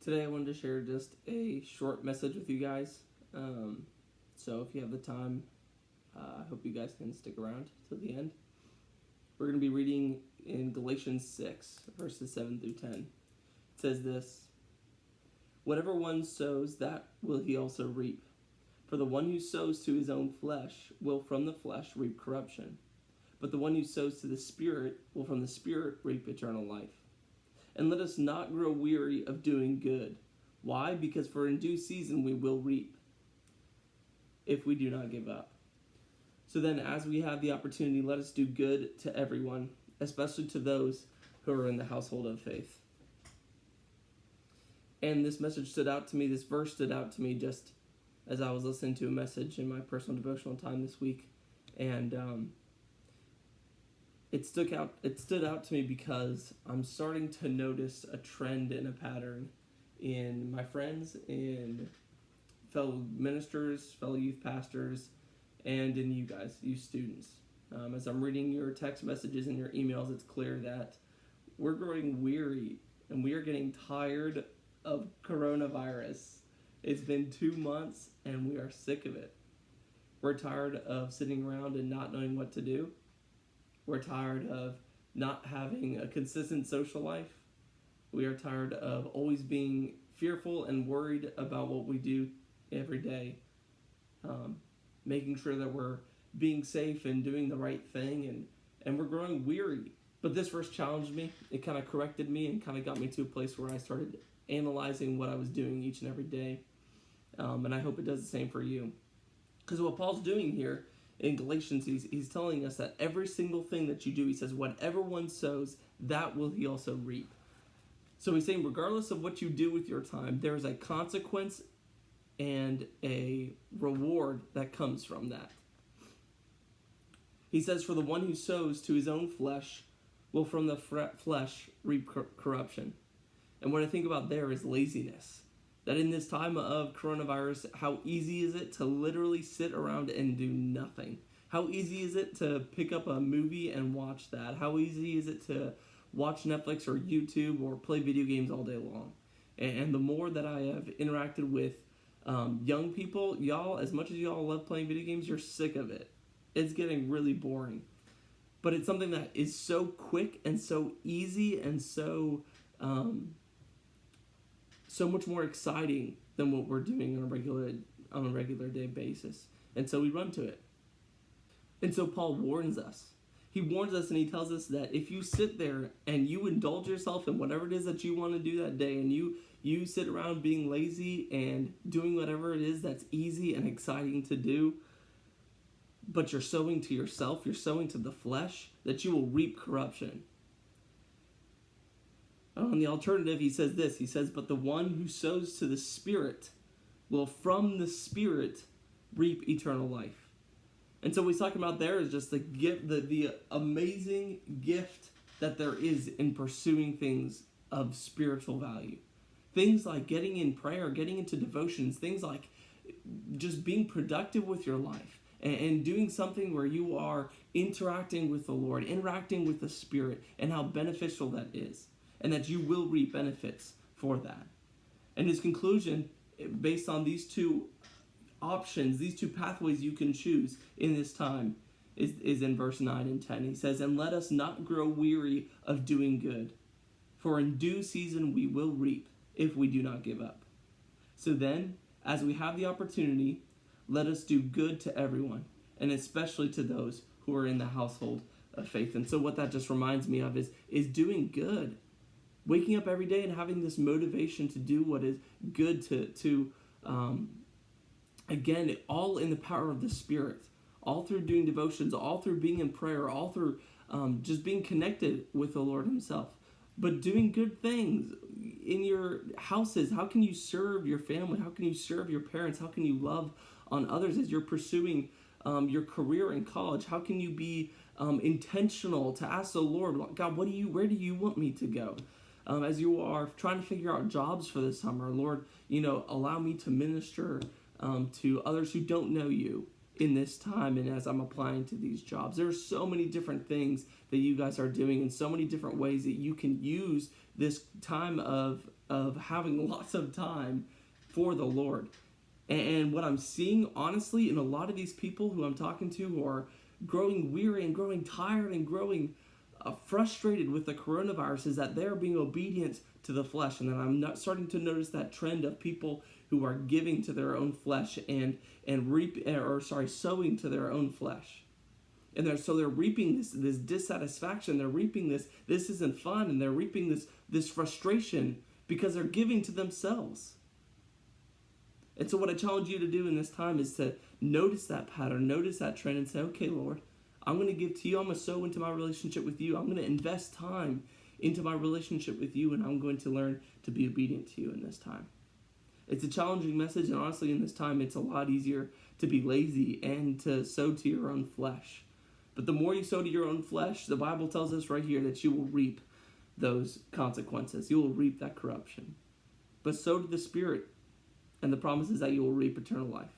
Today I wanted to share just a short message with you guys. So if you have the time, I hope you guys can stick around till the end. We're going to be reading in Galatians 6, verses 7 through 10. It says this: "Whatever one sows, that will he also reap. For the one who sows to his own flesh will from the flesh reap corruption. But the one who sows to the Spirit will from the Spirit reap eternal life. And let us not grow weary of doing good." Why? Because for in due season we will reap, if we do not give up. So then, as we have the opportunity, let us do good to everyone, especially to those who are in the household of faith. And this message stood out to me, this verse stood out to me just as I was listening to a message in my personal devotional time this week. And it stood out to me because I'm starting to notice a trend and a pattern in my friends, in fellow ministers, fellow youth pastors, and in you guys, you students. As I'm reading your text messages and your emails, it's clear that we're growing weary and we are getting tired of coronavirus. It's been 2 months and we are sick of it. We're tired of sitting around and not knowing what to do. We're tired of not having a consistent social life. We are tired of always being fearful and worried about what we do every day. Making sure that we're being safe and doing the right thing, and we're growing weary. But this verse challenged me. It kind of corrected me and kind of got me to a place where I started analyzing what I was doing each and every day. And I hope it does the same for you. Because what Paul's doing here in Galatians, he's telling us that every single thing that you do, he says, whatever one sows, that will he also reap. So he's saying, regardless of what you do with your time, there is a consequence and a reward that comes from that. He says, for the one who sows to his own flesh will from the flesh reap corruption. And what I think about there is laziness. That in this time of coronavirus, how easy is it to literally sit around and do nothing? How easy is it to pick up a movie and watch that? How easy is it to watch Netflix or YouTube or play video games all day long? And the more that I have interacted with young people, y'all, as much as y'all love playing video games, you're sick of it. It's getting really boring. But it's something that is so quick and so easy and so much more exciting than what we're doing on a regular day basis. And so we run to it. And so Paul warns us. He warns us and he tells us that if you sit there and you indulge yourself in whatever it is that you want to do that day, and you sit around being lazy and doing whatever it is that's easy and exciting to do, but you're sowing to yourself, you're sowing to the flesh, that you will reap corruption. On the alternative, he says this. He says, but the one who sows to the Spirit will from the Spirit reap eternal life. And so what he's talking about there is just the gift, the amazing gift that there is in pursuing things of spiritual value. Things like getting in prayer, getting into devotions, things like just being productive with your life and doing something where you are interacting with the Lord, interacting with the Spirit, and how beneficial that is. And that you will reap benefits for that. And his conclusion, based on these two options, these two pathways you can choose in this time, is in verse 9 and 10. He says, and let us not grow weary of doing good, for in due season we will reap if we do not give up. So then, as we have the opportunity, let us do good to everyone, and especially to those who are in the household of faith. And so what that just reminds me of is doing good. Waking up every day and having this motivation to do what is good, to again, all in the power of the Spirit, all through doing devotions, all through being in prayer, all through just being connected with the Lord himself. But doing good things in your houses. How can you serve your family? How can you serve your parents? How can you love on others as you're pursuing your career in college? How can you be intentional to ask the Lord, God, where do you want me to go? As you are trying to figure out jobs for this summer, Lord, allow me to minister to others who don't know you in this time, and as I'm applying to these jobs. There are so many different things that you guys are doing, and so many different ways that you can use this time of of having lots of time for the Lord. And what I'm seeing, honestly, in a lot of these people who I'm talking to who are growing weary and growing tired and growing frustrated with the coronavirus is that they're being obedient to the flesh. And then I'm not starting to notice that trend of people who are giving to their own flesh and sowing to their own flesh. And they're reaping this dissatisfaction. They're reaping this isn't fun, and they're reaping this frustration because they're giving to themselves. And so what I challenge you to do in this time is to notice that pattern, notice that trend, and say, okay, Lord, I'm going to give to you. I'm going to sow into my relationship with you. I'm going to invest time into my relationship with you, and I'm going to learn to be obedient to you in this time. It's a challenging message, and honestly, in this time, it's a lot easier to be lazy and to sow to your own flesh. But the more you sow to your own flesh, the Bible tells us right here that you will reap those consequences. You will reap that corruption. But sow to the Spirit, and the promise is that you will reap eternal life.